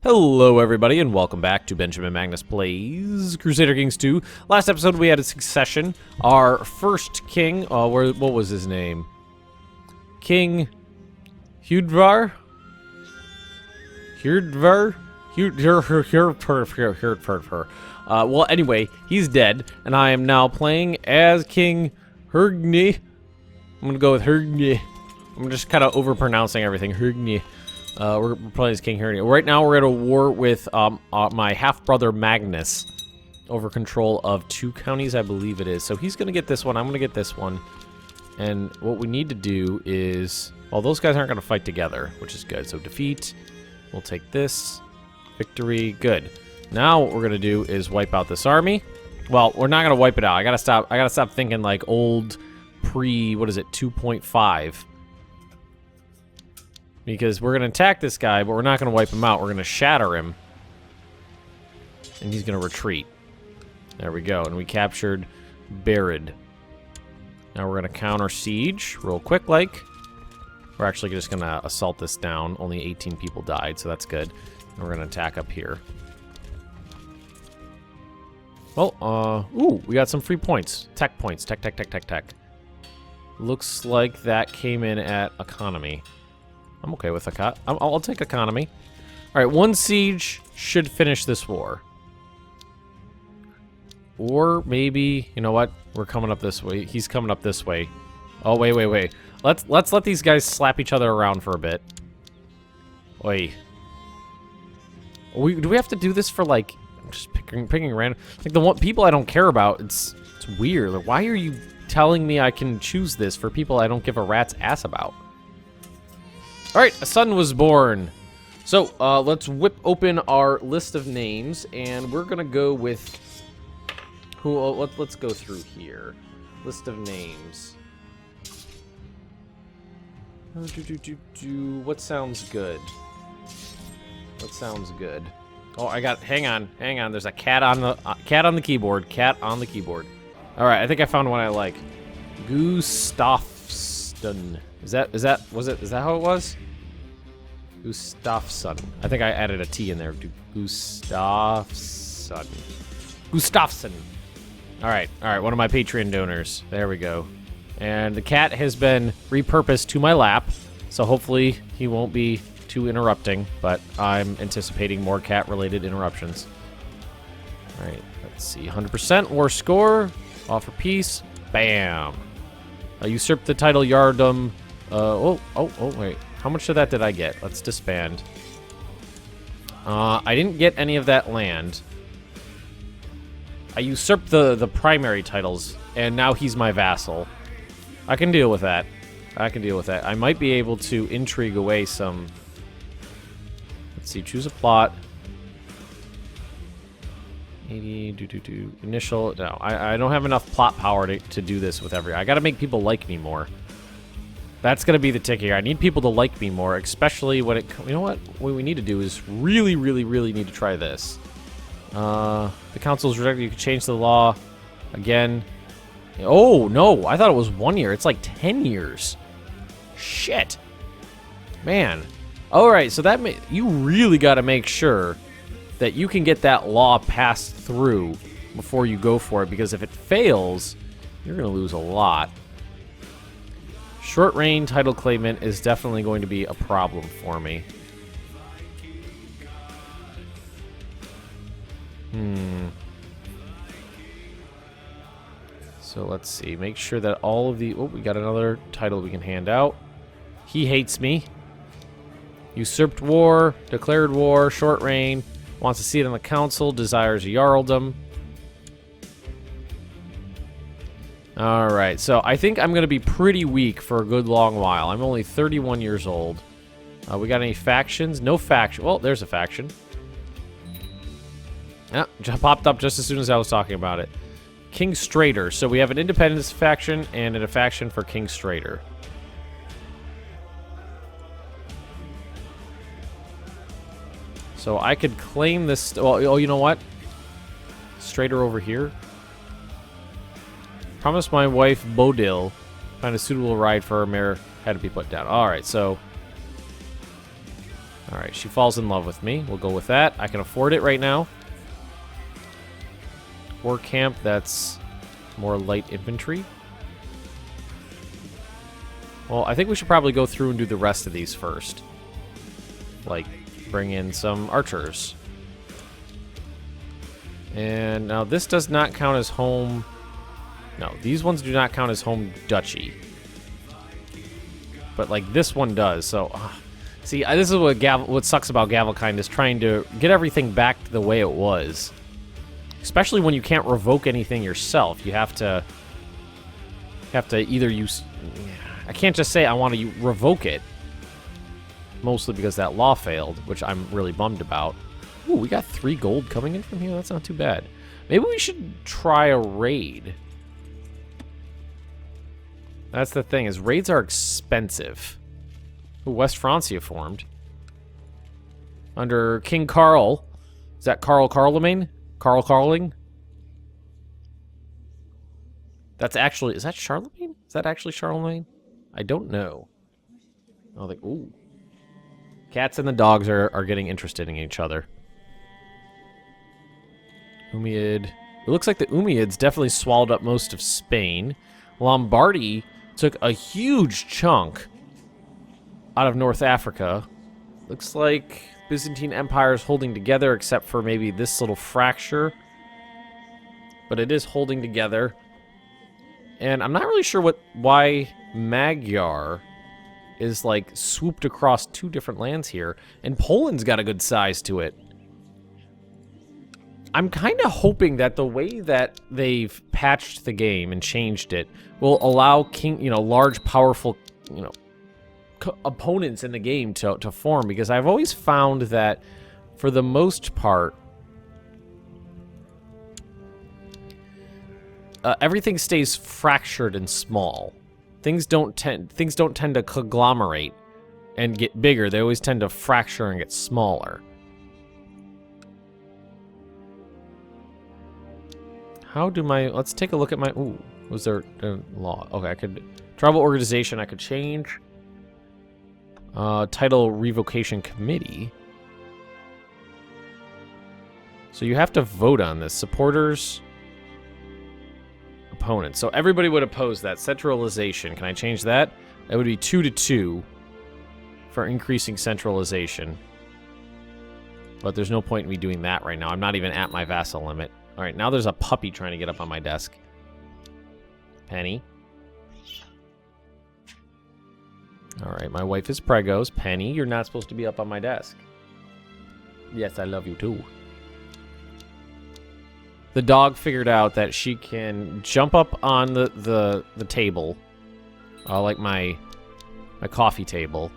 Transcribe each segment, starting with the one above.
Hello everybody and welcome back to Benjamin Magnus Plays Crusader Kings II. Last episode we had a succession. Our first king, what was his name? King Hudvar? Well, anyway, he's dead, and I am now playing as King Hurgni. I'm gonna go with Hurgni. I'm just kind of over-pronouncing everything. Hurgni. We're playing as King Hurgni. Right now we're at a war with my half-brother Magnus over control of 2 counties, I believe it is. So he's gonna get this one, I'm gonna get this one. And what we need to do is... Well, those guys aren't gonna fight together, which is good. So defeat, we'll take this. Victory, good. Now what we're gonna do is wipe out this army. Well, we're not gonna wipe it out. I gotta stop thinking like old what is it, 2.5. Because we're gonna attack this guy, but we're not gonna wipe him out. We're gonna shatter him. And he's gonna retreat. There we go, and we captured Barid. Now we're gonna counter siege real quick like. We're actually just gonna assault this down. Only 18 people died, so that's good. And we're gonna attack up here. Well, ooh, we got some free points. Tech points. Tech. Looks like that came in at economy. I'm okay with I'll take economy. All right, 1 siege should finish this war. Or maybe, you know what? We're coming up this way. He's coming up this way. Oh, wait. Let's let these guys slap each other around for a bit. Oi. Do we have to do this for like just picking random? Like the people I don't care about. It's weird. Like, why are you telling me I can choose this for people I don't give a rat's ass about? All right, a son was born. So let's whip open our list of names, and we're gonna go with who? Let's go through here. List of names. What sounds good? Oh, hang on. There's a cat on the keyboard. Cat on the keyboard. All right, I think I found one I like. Gustafsson. Is that how it was? Gustafsson. I think I added a T in there. Gustafsson. All right. One of my Patreon donors. There we go. And the cat has been repurposed to my lap, so hopefully he won't be too interrupting, but I'm anticipating more cat-related interruptions. All right, let's see. 100% war score. Offer peace. Bam. Usurp the title Yardom. Wait. How much of that did I get? Let's disband. I didn't get any of that land. I usurped the primary titles, and now he's my vassal. I can deal with that. I might be able to intrigue away some... Let's see, choose a plot. 80, initial... No, I don't have enough plot power to do this with I gotta make people like me more. That's going to be the tick here. I need people to like me more, especially when it... You know what? What we need to do is really need to try this. The council's rejected. You can change the law again. Oh, no. I thought it was 1 year. It's like 10 years. Shit. Man. All right, so you really got to make sure that you can get that law passed through before you go for it, because if it fails, you're going to lose a lot. Short reign title claimant is definitely going to be a problem for me. So let's see. Make sure that all of the... Oh, we got another title we can hand out. He hates me. Usurped war, declared war, short reign, wants a seat on the council, desires a jarldom. Alright, so I think I'm going to be pretty weak for a good long while. I'm only 31 years old. We got any factions? No faction. Well, there's a faction. Yeah, popped up just as soon as I was talking about it. King Strader. So we have an independence faction and a faction for King Strader. So I could claim this... Well, oh, you know what? Strader over here. Promised my wife Bodil find a suitable ride for her mare had to be put down. All right, so Alright, she falls in love with me. We'll go with that. I can afford it right now. War camp, that's more light infantry. Well, I think we should probably go through and do the rest of these first. Like, bring in some archers. And now this does not count as home. No, these ones do not count as home duchy. But, like, this one does, so... see, this is what sucks about Gavelkind, is trying to get everything back to the way it was. Especially when you can't revoke anything yourself. You have to either use... I can't just say I want to revoke it. Mostly because that law failed, which I'm really bummed about. Ooh, we got 3 gold coming in from here? That's not too bad. Maybe we should try a raid. That's the thing, is raids are expensive. Ooh, West Francia formed. Under King Carl. Is that Carl Carlemagne? Carl Carling? That's actually... is that Charlemagne? Is that actually Charlemagne? I don't know. Oh, like, ooh. Cats and the dogs are getting interested in each other. Umayyad. It looks like the Umayyads definitely swallowed up most of Spain. Lombardy took a huge chunk out of North Africa. Looks like Byzantine Empire is holding together, except for maybe this little fracture. But it is holding together. And I'm not really sure why Magyar is, like, swooped across 2 different lands here. And Poland's got a good size to it. I'm kind of hoping that the way that they've patched the game and changed it will allow large, powerful, opponents in the game to form. Because I've always found that, for the most part, everything stays fractured and small. Things don't tend to conglomerate and get bigger. They always tend to fracture and get smaller. How do let's take a look at my... ooh, was there a law? Okay, I could... tribal organization, I could change. Title revocation committee. So you have to vote on this. Supporters... opponents. So everybody would oppose that. Centralization. Can I change that? That would be 2-2 for increasing centralization. But there's no point in me doing that right now. I'm not even at my vassal limit. Alright, now there's a puppy trying to get up on my desk. Penny. Alright, my wife is pregos. Penny, you're not supposed to be up on my desk. Yes, I love you too. The dog figured out that she can jump up on the table, like my coffee table.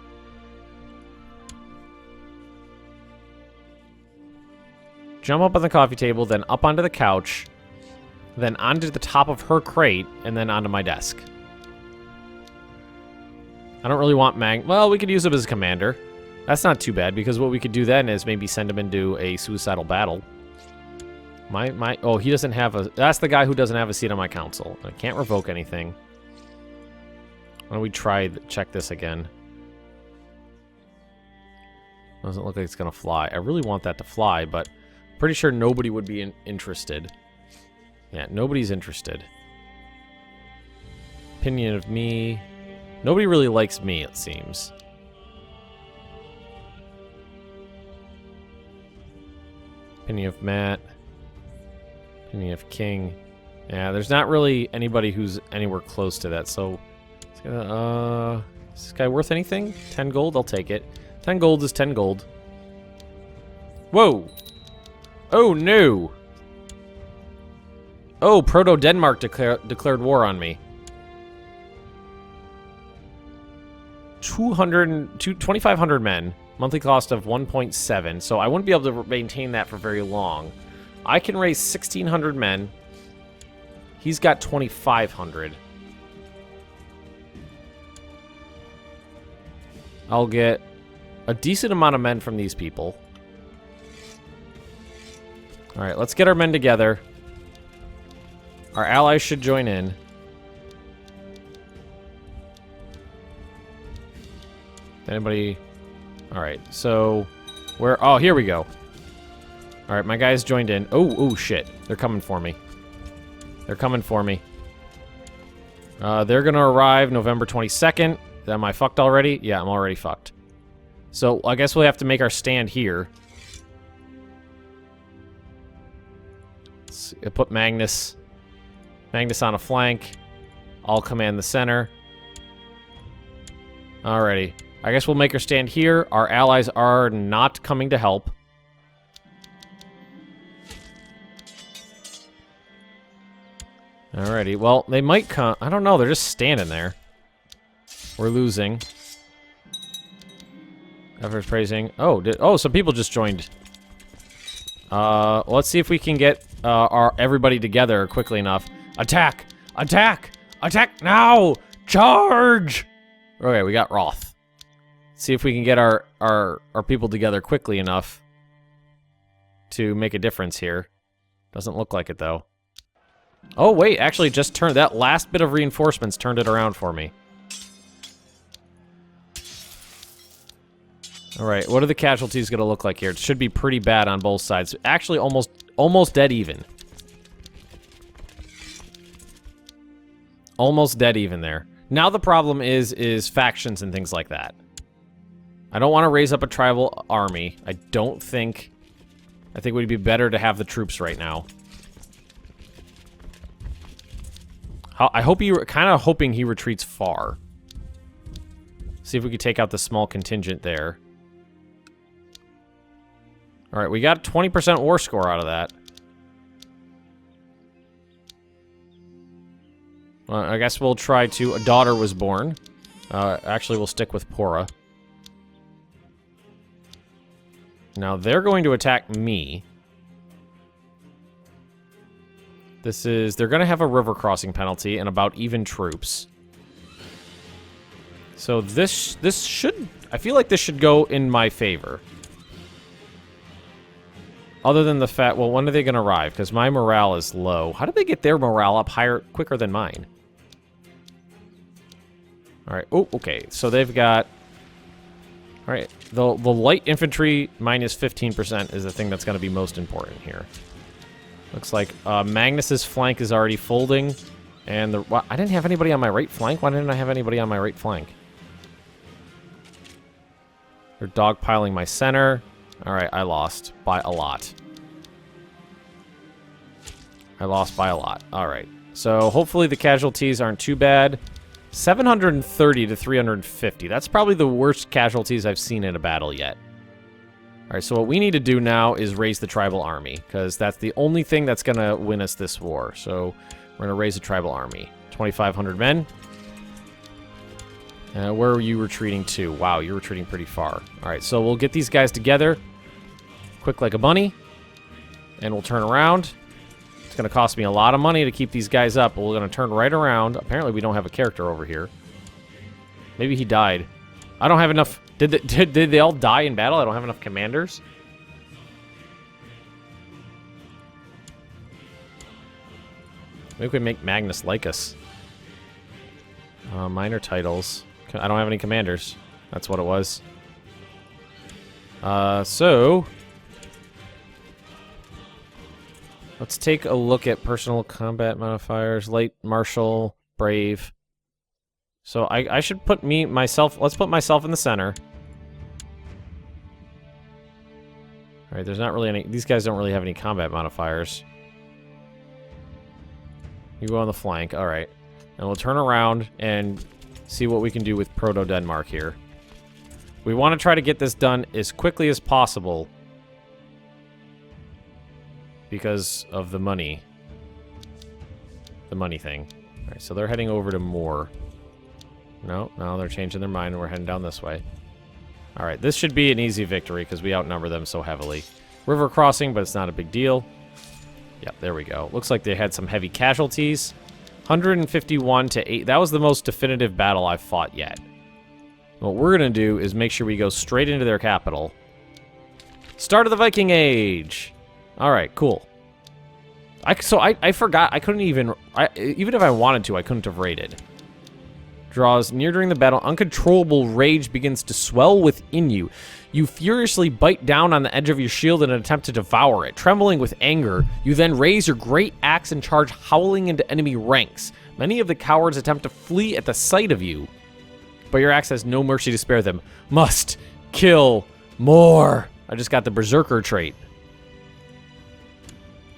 Jump up on the coffee table, then up onto the couch, then onto the top of her crate, and then onto my desk. I don't really want well, we could use him as a commander. That's not too bad, because what we could do then is maybe send him into a suicidal battle. Oh, he doesn't have a... that's the guy who doesn't have a seat on my council. I can't revoke anything. Why don't we check this again? Doesn't look like it's gonna fly. I really want that to fly, but pretty sure nobody would be interested. Yeah, nobody's interested. Opinion of me. Nobody really likes me, it seems. Opinion of Matt. Opinion of King. Yeah, there's not really anybody who's anywhere close to that, so... it's gonna, is this guy worth anything? 10 gold? I'll take it. 10 gold is 10 gold. Whoa! Oh, no! Oh, Proto-Denmark declared war on me. 2,500 men. Monthly cost of 1.7, so I wouldn't be able to maintain that for very long. I can raise 1,600 men. He's got 2,500. I'll get a decent amount of men from these people. Alright, let's get our men together. Our allies should join in. Anybody... Alright, so... where... oh, here we go. Alright, my guys joined in. Oh, shit. They're coming for me. They're coming for me. They're gonna arrive November 22nd. Am I fucked already? Yeah, I'm already fucked. So, I guess we'll have to make our stand here. Let's put Magnus on a flank. I'll command the center. Alrighty. I guess we'll make our stand here. Our allies are not coming to help. Alrighty, well, they might come. I don't know, they're just standing there. We're losing. Efforts praising. Oh, some people just joined. Let's see if we can get everybody together quickly enough. Attack! Attack! Attack now! Charge! Okay, we got Roth. Let's see if we can get our people together quickly enough to make a difference here. Doesn't look like it, though. Oh, wait, actually just turned... that last bit of reinforcements turned it around for me. Alright, what are the casualties going to look like here? It should be pretty bad on both sides. Actually, almost dead even. Almost dead even there. Now the problem is factions and things like that. I don't want to raise up a tribal army. I think it would be better to have the troops right now. I hope kind of hoping he retreats far. See if we could take out the small contingent there. Alright, we got 20% war score out of that. I guess we'll try to... a daughter was born. Actually, we'll stick with Pora. Now, they're going to attack me. They're going to have a river crossing penalty and about even troops. So this should... I feel like this should go in my favor. Other than the fact... well, when are they going to arrive? Because my morale is low. How did they get their morale up quicker than mine? Alright. Oh, okay. So they've got... alright. The light infantry minus 15% is the thing that's going to be most important here. Looks like Magnus's flank is already folding. And I didn't have anybody on my right flank? Why didn't I have anybody on my right flank? They're dogpiling my center. Alright, I lost by a lot. I lost by a lot. Alright. So hopefully the casualties aren't too bad. 730 to 350. That's probably the worst casualties I've seen in a battle yet. Alright, so what we need to do now is raise the tribal army, because that's the only thing that's going to win us this war. So we're going to raise a tribal army. 2,500 men. Where are you retreating to? Wow, you're retreating pretty far. Alright, so we'll get these guys together. Quick like a bunny. And we'll turn around. It's going to cost me a lot of money to keep these guys up, but we're going to turn right around. Apparently we don't have a character over here. Maybe he died. I don't have enough... Did they all die in battle? I don't have enough commanders. Maybe we can make Magnus like us. Minor titles. I don't have any commanders. That's what it was. So... let's take a look at personal combat modifiers. Light, martial, brave. So I should put myself... let's put myself in the center. Alright, there's not really any... these guys don't really have any combat modifiers. You go on the flank. Alright. And we'll turn around and see what we can do with Proto-Denmark here. We want to try to get this done as quickly as possible. Because of the money. The money thing. Alright, so they're heading over to Moor. No, they're changing their mind and we're heading down this way. Alright, this should be an easy victory because we outnumber them so heavily. River crossing, but it's not a big deal. Yep, there we go. Looks like they had some heavy casualties. 151 to 8. That was the most definitive battle I've fought yet. What we're going to do is make sure we go straight into their capital. Start of the Viking Age! Alright, cool. I forgot. I couldn't even... even if I wanted to, I couldn't have raided. Draws near during the battle. Uncontrollable rage begins to swell within you. You furiously bite down on the edge of your shield in an attempt to devour it. Trembling with anger, you then raise your great axe and charge howling into enemy ranks. Many of the cowards attempt to flee at the sight of you, but your axe has no mercy to spare them. Must kill more. I just got the Berserker trait.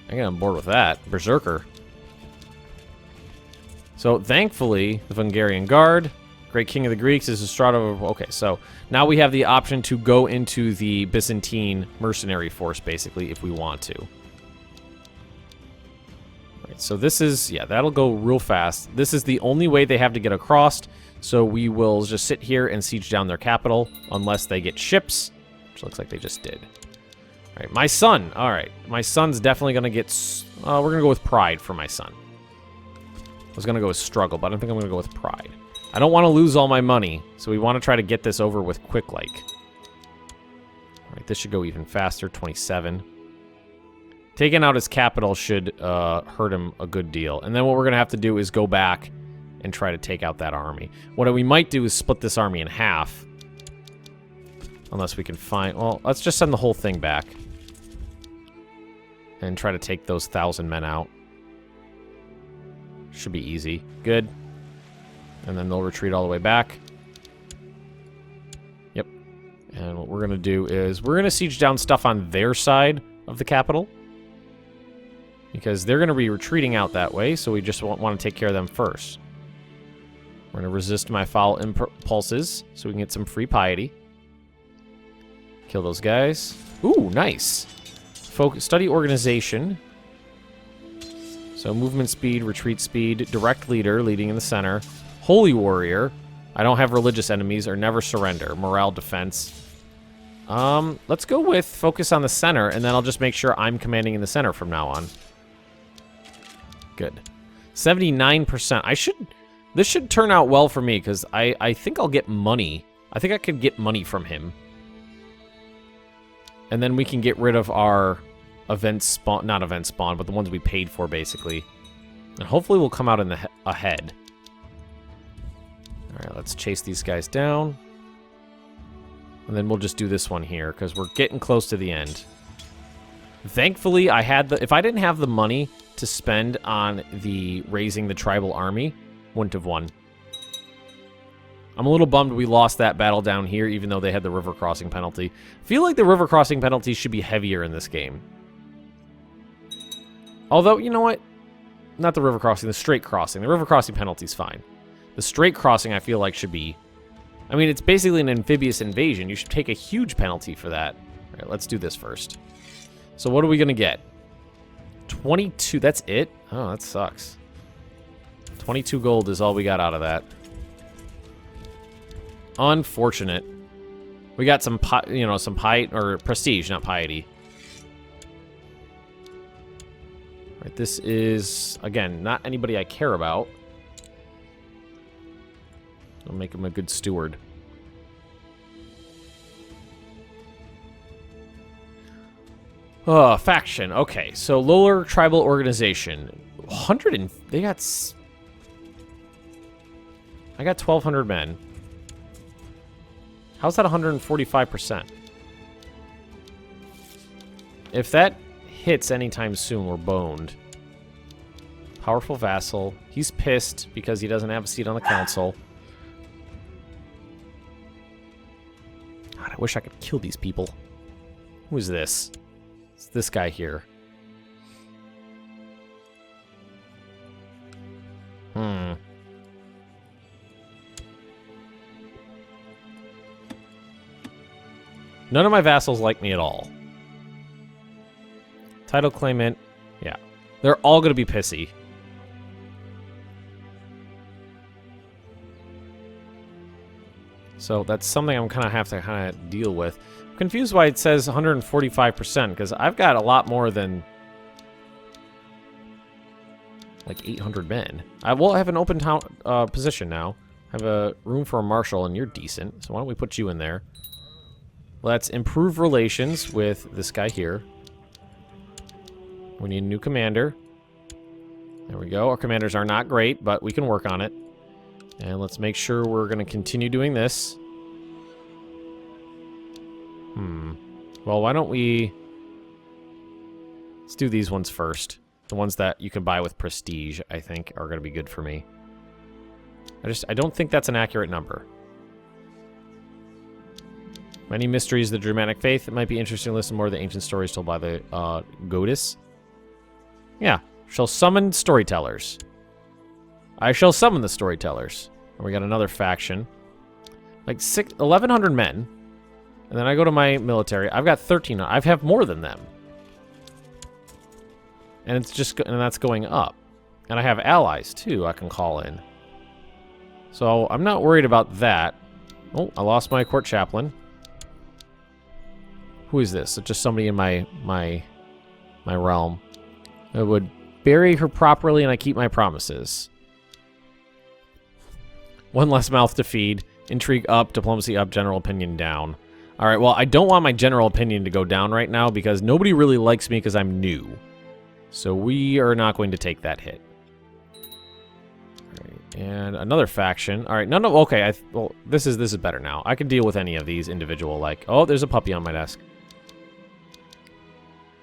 I get on board with that. Berserker. So, thankfully, the Hungarian Guard, Great King of the Greeks, is Estrada. Okay, so now we have the option to go into the Byzantine mercenary force, basically, if we want to. Right, so this is, yeah, that'll go real fast. This is the only way they have to get across, so we will just sit here and siege down their capital, unless they get ships, which looks like they just did. All right, my son. All right, my son's definitely going to get, we're going to go with pride for my son. I was going to go with struggle, but I don't think I'm going to go with pride. I don't want to lose all my money, so we want to try to get this over with quick-like. All right, this should go even faster, 27. Taking out his capital should hurt him a good deal. And then what we're going to have to do is go back and try to take out that army. What we might do is split this army in half. Unless we can find... Well, let's just send the whole thing back. And try to take those 1,000 men out. Should be easy. Good. And then they'll retreat all the way back. Yep. And what we're going to do is we're going to siege down stuff on their side of the capital. Because they're going to be retreating out that way, so we just want to take care of them first. We're going to resist my foul impulses so we can get some free piety. Kill those guys. Ooh, nice. Study organization. So movement speed, retreat speed, direct leader, leading in the center. Holy warrior. I don't have religious enemies or never surrender. Morale defense. Let's go with focus on the center, and then I'll just make sure I'm commanding in the center from now on. Good. 79%. This should turn out well for me, because I think I'll get money. I think I could get money from him. And then we can get rid of our event spawn, not event spawn, but the ones we paid for, basically. And hopefully we'll come out in the ahead. Alright, let's chase these guys down. And then we'll just do this one here, because we're getting close to the end. Thankfully, if I didn't have the money to spend on raising the tribal army, wouldn't have won. I'm a little bummed we lost that battle down here, even though they had the river crossing penalty. I feel like the river crossing penalty should be heavier in this game. Although, you know what? Not the river crossing, the straight crossing. The river crossing penalty's fine. The straight crossing, I feel like, should be... I mean, it's basically an amphibious invasion. You should take a huge penalty for that. All right, let's do this first. So what are we going to get? 22. That's it? Oh, that sucks. 22 gold is all we got out of that. Unfortunate. We got some, some piety, or prestige, not piety. Right, this is, again, not anybody I care about. I'll make him a good steward. Faction. Okay, so lower tribal organization. 100 and... They got... I got 1,200 men. How's that 145%? If that hits anytime soon, we're boned. Powerful vassal. He's pissed because he doesn't have a seat on the council. God, I wish I could kill these people. Who is this? It's this guy here. None of my vassals like me at all. Title claimant. Yeah. They're all going to be pissy. So that's something I'm going to have to deal with. I'm confused why it says 145%, because I've got a lot more than like 800 men. I will have an open town position now. I have a room for a marshal, and you're decent, so why don't we put you in there? Let's improve relations with this guy here. We need a new commander. There we go. Our commanders are not great, but we can work on it. And let's make sure we're going to continue doing this. Well, why don't we... Let's do these ones first. The ones that you can buy with prestige, I think, are going to be good for me. I don't think that's an accurate number. Many mysteries of the Germanic Faith. It might be interesting to listen more to the ancient stories told by the goddess. Yeah. Shall summon storytellers. I shall summon the storytellers. And we got another faction. Like 1,100 men. And then I go to my military. I've got 13. I have more than them. And it's just, and that's going up. And I have allies too I can call in. So I'm not worried about that. Oh, I lost my court chaplain. Who is this? It's just somebody in my realm. I would bury her properly and I keep my promises. One less mouth to feed. Intrigue up, diplomacy up, general opinion down. Alright, well, I don't want my general opinion to go down right now because nobody really likes me because I'm new. So we are not going to take that hit. Alright, and another faction. Alright, okay, well, this is better now. I can deal with any of these individual, like, oh, there's a puppy on my desk.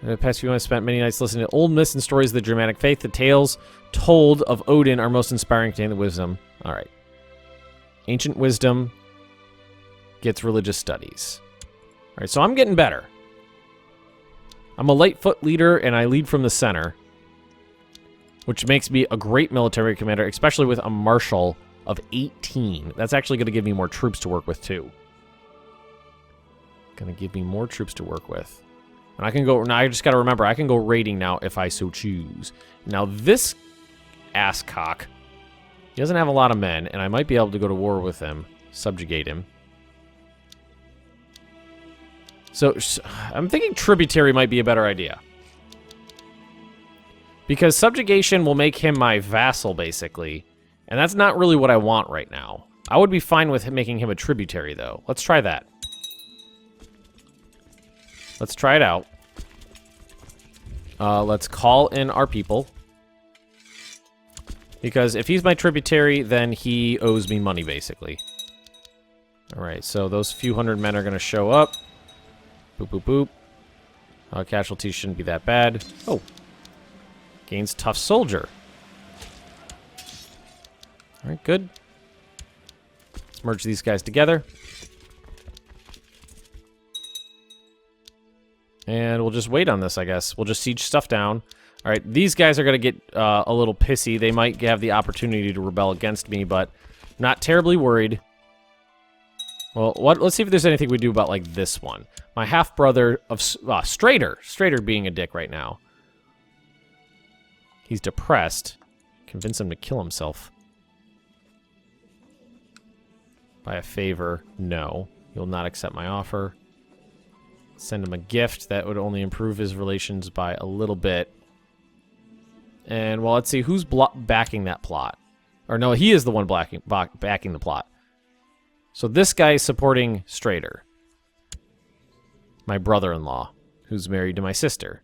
In the past few months, I spent many nights listening to old myths and stories of the Germanic faith. The tales told of Odin are most inspiring, containing the wisdom. Alright. Ancient wisdom gets religious studies. Alright, so I'm getting better. I'm a Lightfoot leader, and I lead from the center. Which makes me a great military commander, especially with a marshal of 18. That's actually going to give me more troops to work with, too. Going to give me more troops to work with. And I can go... Now, I just got to remember, I can go raiding now if I so choose. Now, this asscock, he doesn't have a lot of men, and I might be able to go to war with him. Subjugate him. So, I'm thinking tributary might be a better idea. Because subjugation will make him my vassal, basically. And that's not really what I want right now. I would be fine with making him a tributary, though. Let's try that. Let's try it out. Let's call in our people. Because if he's my tributary, then he owes me money, basically. Alright, so those few hundred men are going to show up. Boop, boop, boop. Casualties shouldn't be that bad. Oh. Gains tough soldier. Alright, good. Let's merge these guys together. And we'll just wait on this, I guess. We'll just siege stuff down. Alright, these guys are going to get a little pissy. They might have the opportunity to rebel against me, but not terribly worried. Well, let's see if there's anything we do about, like, this one. My half-brother of... Strader. Strader being a dick right now. He's depressed. Convince him to kill himself. By a favor, no. He'll not accept my offer. Send him a gift. That would only improve his relations by a little bit. And, well, let's see. Who's backing that plot? Or, no, he is the one backing the plot. So this guy is supporting Strader. My brother-in-law, who's married to my sister.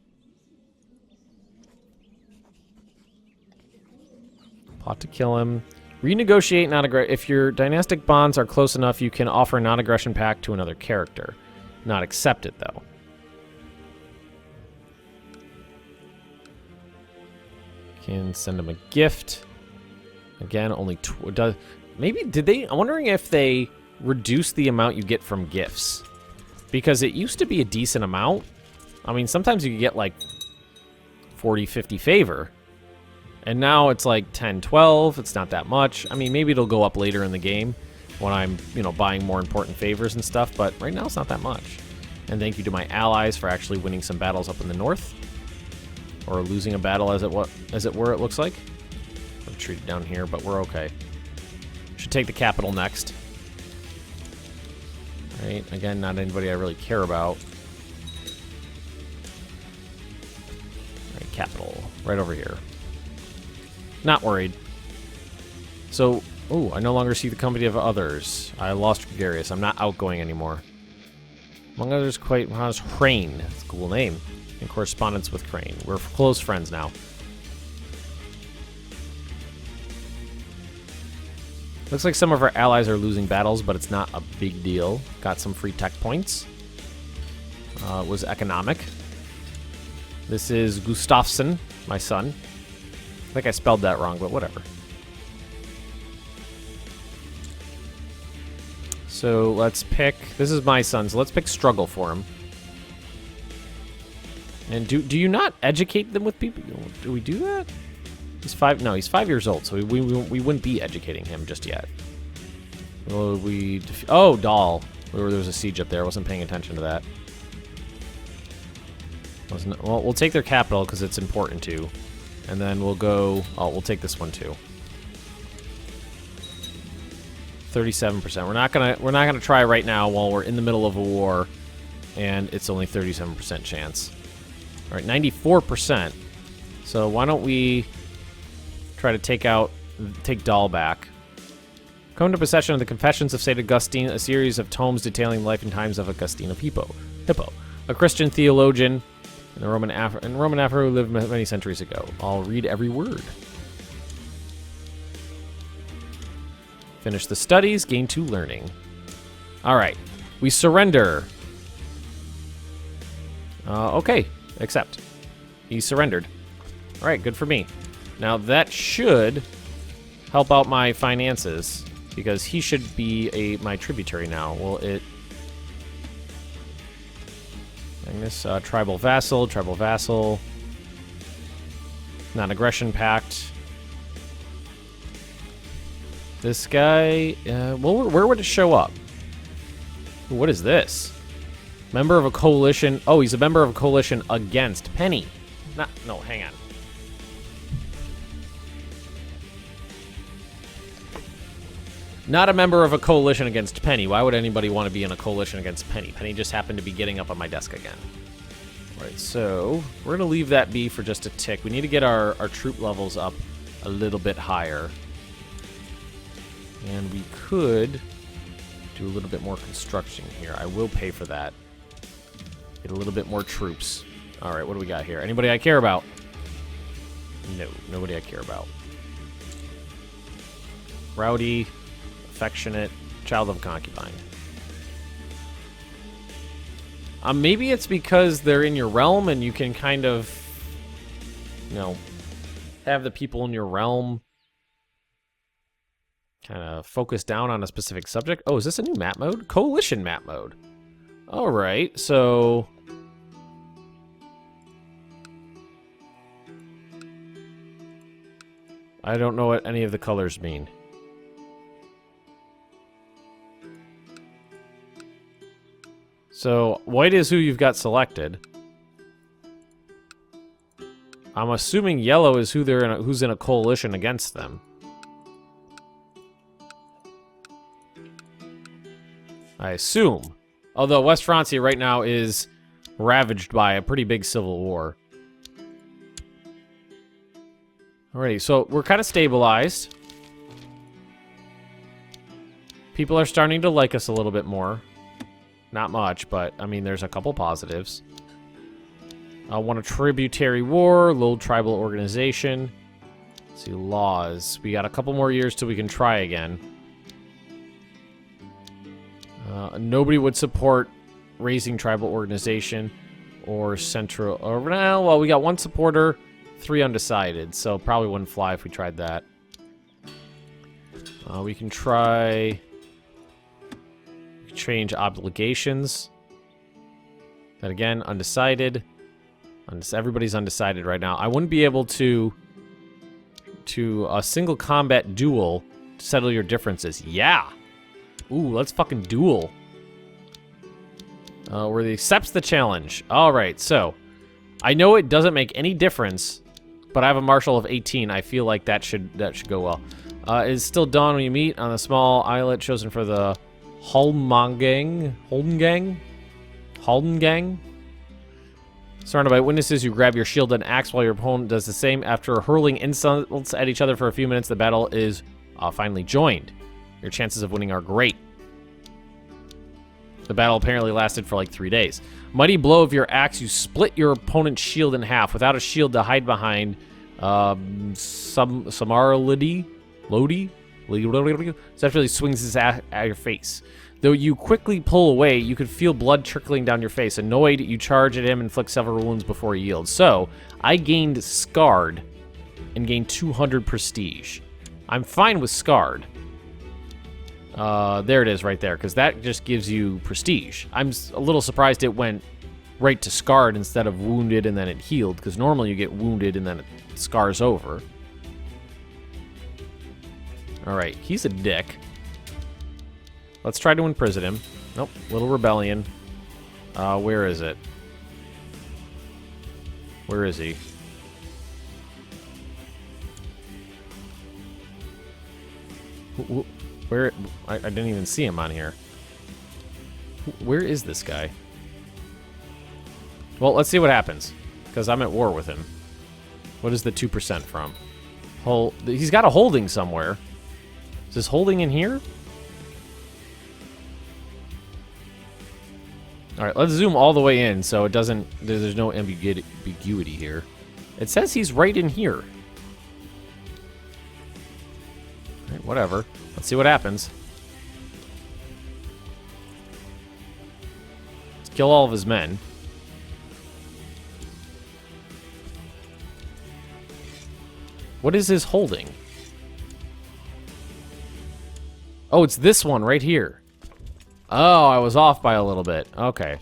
Plot to kill him. Renegotiate non-aggression. If your dynastic bonds are close enough, you can offer a non-aggression pact to another character. Not accept it, though. Can send him a gift. Again, only maybe did they? I'm wondering if they reduce the amount you get from gifts, because it used to be a decent amount. I mean, sometimes you could get like 40, 50 favor, and now it's like 10, 12. It's not that much. I mean, maybe it'll go up later in the game when I'm, you know, buying more important favors and stuff, but right now it's not that much. And thank you to my allies for actually winning some battles up in the north. Or losing a battle as it were, it looks like. I'm treated down here, but we're okay. Should take the capital next. Right, again, not anybody I really care about. Right, capital, right over here. Not worried. So, oh, I no longer see the company of others. I lost gregarious. I'm not outgoing anymore. Among others, quite how's Crane. That's a cool name. In correspondence with Crane. We're close friends now. Looks like some of our allies are losing battles, but it's not a big deal. Got some free tech points. was economic. This is Gustafsson, my son. I think I spelled that wrong, but whatever. So let's pick, this is my son, so let's pick struggle for him. And do you not educate them with people? Do we do that? He's 5, no, he's 5 years old, so we wouldn't be educating him just yet. Well, oh, Duel. There was a siege up there, I wasn't paying attention to that. Well, we'll take their capital because it's important to. And then we'll go, we'll take this one too. 37%. We're not gonna try right now while we're in the middle of a war, and it's only 37% chance. All right, 94%. So why don't we try to take Duel back? Come to possession of the Confessions of St. Augustine, a series of tomes detailing the life and times of Augustine of Hippo, a Christian theologian in Roman Africa who lived many centuries ago. I'll read every word. Finish the studies, gain 2 learning. All right, we surrender. Okay, accept. He surrendered. All right, good for me. Now that should help out my finances because he should be my tributary now. Will it? Magnus, tribal vassal. Non-aggression pact. This guy, well, where would it show up? What is this? Member of a coalition. Oh, he's a member of a coalition against Penny. No, hang on. Not a member of a coalition against Penny. Why would anybody want to be in a coalition against Penny? Penny just happened to be getting up on my desk again. All right, so we're going to leave that be for just a tick. We need to get our troop levels up a little bit higher. And we could do a little bit more construction here. I will pay for that. Get a little bit more troops. All right, what do we got here? Anybody I care about? No, nobody I care about. Rowdy, affectionate, child of a concubine. Maybe it's because they're in your realm and you can kind of, you know, have the people in your realm kind of focus down on a specific subject. Oh, is this a new map mode? Coalition map mode. All right, so I don't know what any of the colors mean. So white is who you've got selected. I'm assuming yellow is who's in a coalition against them. I assume. Although West Francia right now is ravaged by a pretty big civil war. Alrighty, so we're kind of stabilized. People are starting to like us a little bit more. Not much, but I mean, there's a couple positives. I want a tributary war, little tribal organization. Let's see, laws. We got a couple more years till we can try again. Nobody would support raising tribal organization or central. Or well, we got 1 supporter, 3 undecided, so probably wouldn't fly if we tried that. We can try change obligations. Then again, undecided. Everybody's undecided right now. I wouldn't be able to a single combat duel to settle your differences. Yeah. Ooh, let's fucking duel. Where he accepts the challenge. All right, so I know it doesn't make any difference, but I have a marshal of 18. I feel like that should go well. It's still dawn when you meet on a small islet chosen for the Holdengang. Surrounded by witnesses, you grab your shield and axe while your opponent does the same. After hurling insults at each other for a few minutes, the battle is finally joined. Your chances of winning are great. The battle apparently lasted for like 3 days. Mighty blow of your axe, you split your opponent's shield in half. Without a shield to hide behind, Lodi, essentially swings his axe at your face. Though you quickly pull away, you could feel blood trickling down your face. Annoyed, you charge at him and inflict several wounds before he yields. So, I gained Scarred and gained 200 prestige. I'm fine with Scarred. There it is right there, because that just gives you prestige. I'm a little surprised it went right to Scarred instead of Wounded and then it healed, because normally you get Wounded and then it scars over. Alright, he's a dick. Let's try to imprison him. Nope, little rebellion. Where is it? Where is he? Where? I didn't even see him on here. Where is this guy? Well, let's see what happens, because I'm at war with him. What is the 2% from? He's got a holding somewhere. Is this holding in here? All right, let's zoom all the way in so it doesn't. There's no ambiguity here. It says he's right in here. All right, whatever. Let's see what happens. Let's kill all of his men. What is his holding? Oh, it's this one right here. Oh, I was off by a little bit. Okay.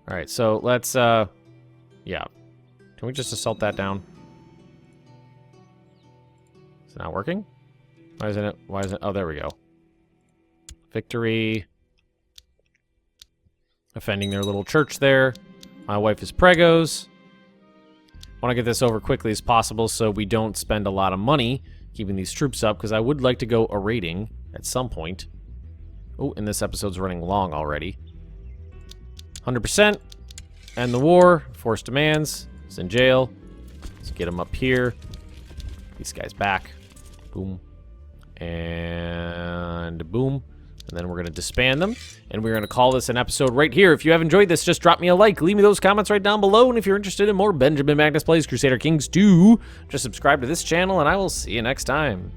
All right, so let's, yeah. Can we just assault that down? Is it not working? Why isn't it? Why isn't it? Oh, there we go. Victory. Offending their little church there. My wife is pregos. Want to get this over quickly as possible so we don't spend a lot of money keeping these troops up, because I would like to go a raiding at some point. Oh, and this episode's running long already. 100%. End the war. Forced demands. He's in jail. Let's get him up here. These guys back. Boom. And boom. And then we're going to disband them. And we're going to call this an episode right here. If you have enjoyed this, just drop me a like. Leave me those comments right down below. And if you're interested in more Benjamin Magnus Plays Crusader Kings II, just subscribe to this channel, and I will see you next time.